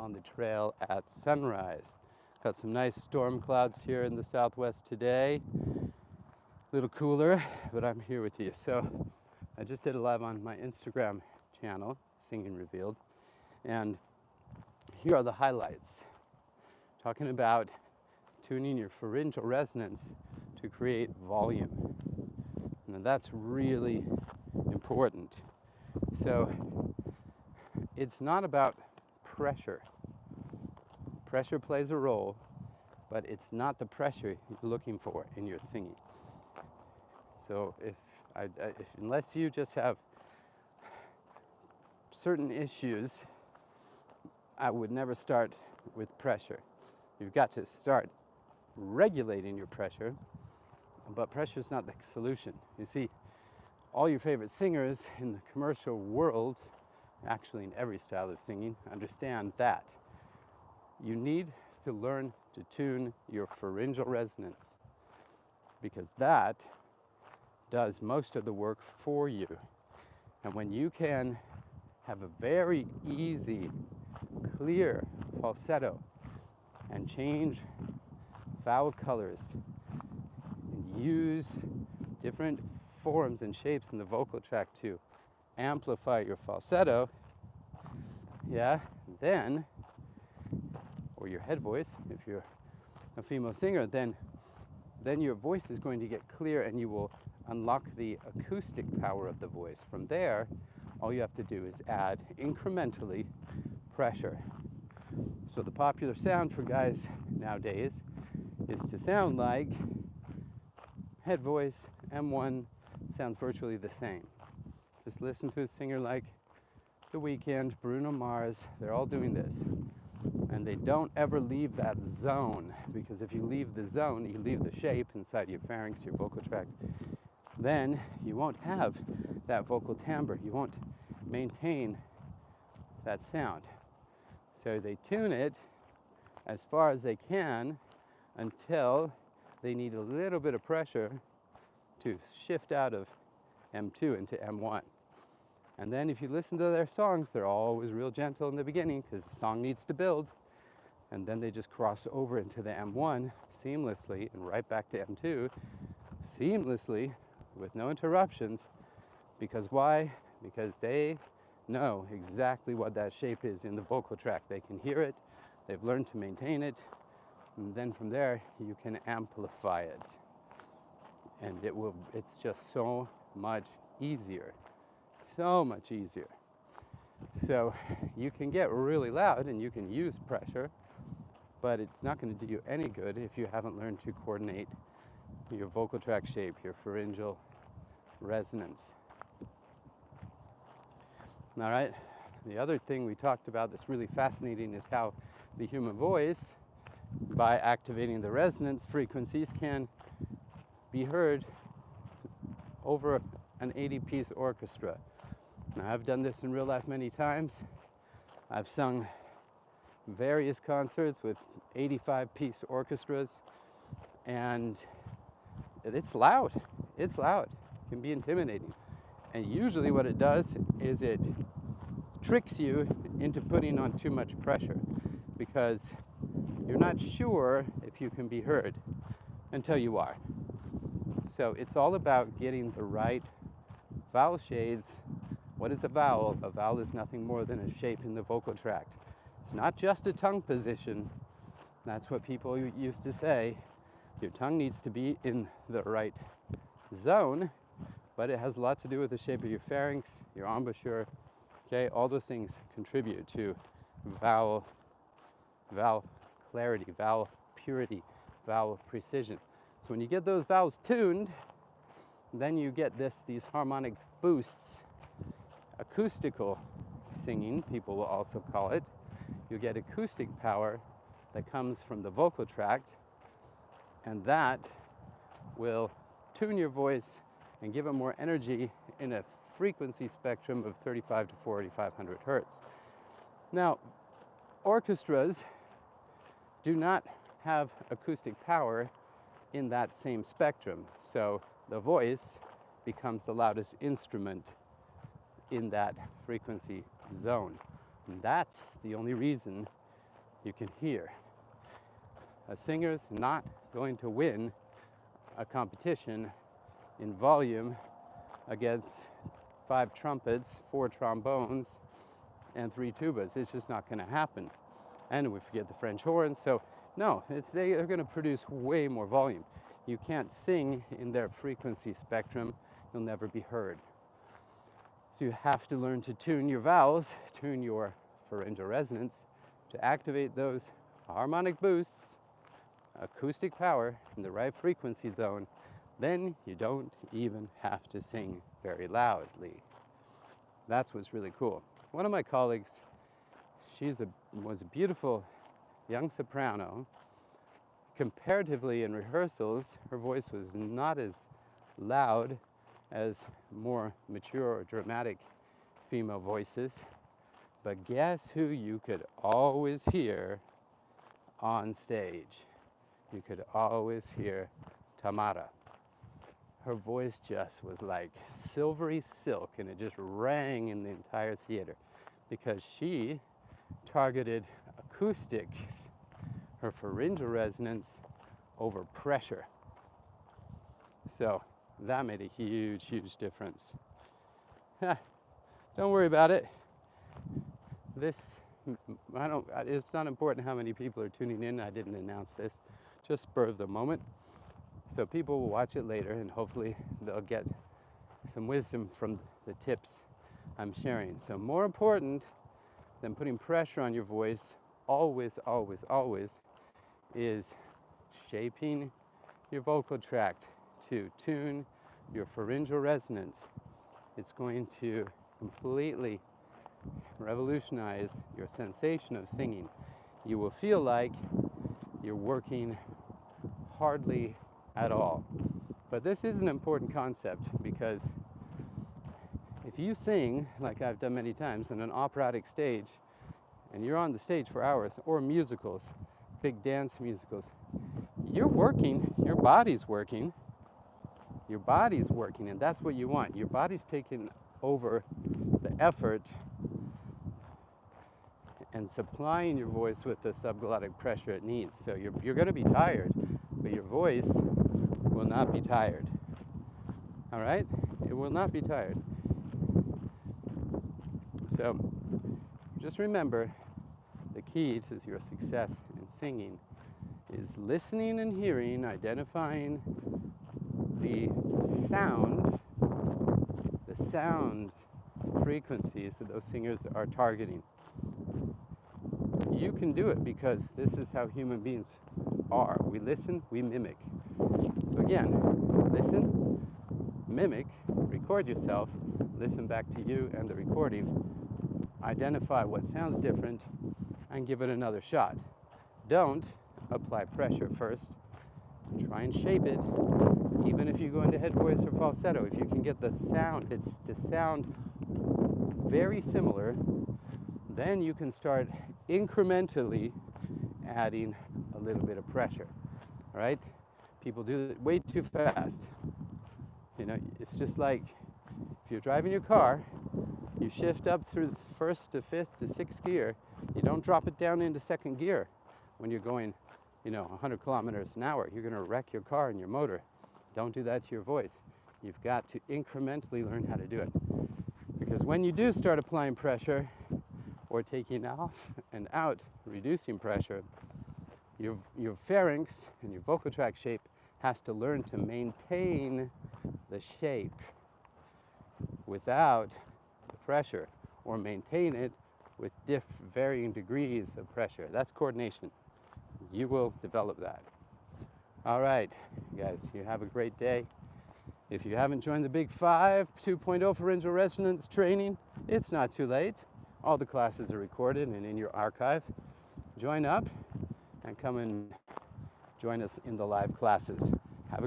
on the trail at sunrise. Got some nice storm clouds here in the southwest today. A little cooler, but I'm here with you. So I just did a live on my Instagram channel, Singing Revealed, and here are the highlights. Talking about tuning your pharyngeal resonance to create volume. And that's really important. So it's not about pressure. Pressure plays a role, but it's not the pressure you're looking for in your singing. So unless you just have certain issues, I would never start with pressure. You've got to start regulating your pressure, but pressure is not the solution. You see, all your favorite singers in the commercial world, actually in every style of singing, understand that you need to learn to tune your pharyngeal resonance, because that does most of the work for you. And when you can have a very easy, clear falsetto and change vowel colors and use different forms and shapes in the vocal tract to amplify your falsetto, then, or your head voice, if you're a female singer, then your voice is going to get clear and you will unlock the acoustic power of the voice. From there, all you have to do is add incrementally pressure. So the popular sound for guys nowadays is to sound like head voice, M1 sounds virtually the same. Just listen to a singer like The Weeknd, Bruno Mars, they're all doing this. And they don't ever leave that zone, because if you leave the zone, you leave the shape inside your pharynx, your vocal tract, then you won't have that vocal timbre. You won't maintain that sound. So they tune it as far as they can until they need a little bit of pressure to shift out of M2 into M1. And then if you listen to their songs, they're always real gentle in the beginning because the song needs to build. And then they just cross over into the M1 seamlessly and right back to M2 seamlessly with no interruptions. Because why? Because they know exactly what that shape is in the vocal tract. They can hear it, they've learned to maintain it, and then from there you can amplify it. And it's just so much easier. So much easier. So you can get really loud and you can use pressure, but it's not going to do you any good if you haven't learned to coordinate your vocal tract shape, your pharyngeal resonance. All right. The other thing we talked about that's really fascinating is how the human voice, by activating the resonance frequencies, can be heard over an 80-piece orchestra. Now, I've done this in real life many times. I've sung various concerts with 85-piece orchestras, and it's loud. It's loud. It can be intimidating. And usually what it does is it tricks you into putting on too much pressure, because you're not sure if you can be heard until you are. So it's all about getting the right vowel shades. What is a vowel? A vowel is nothing more than a shape in the vocal tract. It's not just a tongue position. That's what people used to say. Your tongue needs to be in the right zone, but it has a lot to do with the shape of your pharynx, your embouchure. Okay, all those things contribute to vowel clarity, vowel purity, vowel precision. So when you get those vowels tuned, then you get these harmonic boosts. Acoustical singing, people will also call it. You get acoustic power that comes from the vocal tract, and that will tune your voice and give it more energy in a frequency spectrum of 35 to 4,500 hertz. Now, orchestras do not have acoustic power in that same spectrum, so the voice becomes the loudest instrument in that frequency zone. And that's the only reason you can hear. A singer's not going to win a competition in volume against 5 trumpets, 4 trombones, and 3 tubas. It's just not going to happen. And we forget the French horn. So no, they are going to produce way more volume. You can't sing in their frequency spectrum. You'll never be heard. So you have to learn to tune your vowels, tune your pharyngeal resonance to activate those harmonic boosts, acoustic power in the right frequency zone. Then you don't even have to sing very loudly. That's what's really cool. One of my colleagues, was a beautiful young soprano. Comparatively in rehearsals, her voice was not as loud as more mature or dramatic female voices. But guess who you could always hear on stage? You could always hear Tamara. Her voice just was like silvery silk, and it just rang in the entire theater because she targeted acoustics, her pharyngeal resonance, over pressure. So that made a huge, huge difference. Don't worry about it. It's not important how many people are tuning in. I didn't announce this, just spur of the moment. So people will watch it later, and hopefully they'll get some wisdom from the tips I'm sharing. So more important than putting pressure on your voice, always, always, always, is shaping your vocal tract to tune your pharyngeal resonance. It's going to completely revolutionize your sensation of singing. You will feel like you're working hardly at all. But this is an important concept, because if you sing, like I've done many times, on an operatic stage, and you're on the stage for hours, or musicals, big dance musicals, you're working, your body's working, and that's what you want. Your body's taking over the effort and supplying your voice with the subglottic pressure it needs. So you're going to be tired, but your voice will not be tired. All right? It will not be tired. So just remember, the key to your success in singing is listening and hearing, identifying the sound frequencies that those singers are targeting. You can do it because this is how human beings are. We listen, we mimic. So again, listen, mimic, record yourself, listen back to you and the recording, identify what sounds different, and give it another shot. Don't apply pressure first. Try and shape it. Even if you go into head voice or falsetto, if you can get the sound, it's to sound very similar, then you can start incrementally adding a little bit of pressure. All right? People do it way too fast. You know, it's just like if you're driving your car, you shift up through first to fifth to sixth gear. You don't drop it down into second gear when you're going, 100 kilometers an hour. You're going to wreck your car and your motor. Don't do that to your voice. You've got to incrementally learn how to do it. Because when you do start applying pressure or taking off and out, reducing pressure, your pharynx and your vocal tract shape has to learn to maintain the shape without the pressure, or maintain it with varying degrees of pressure. That's coordination. You will develop that. All right, guys, you have a great day. If you haven't joined the Big 5 2.0 pharyngeal resonance training, it's not too late. All the classes are recorded and in your archive. Join up and come and join us in the live classes. Have a great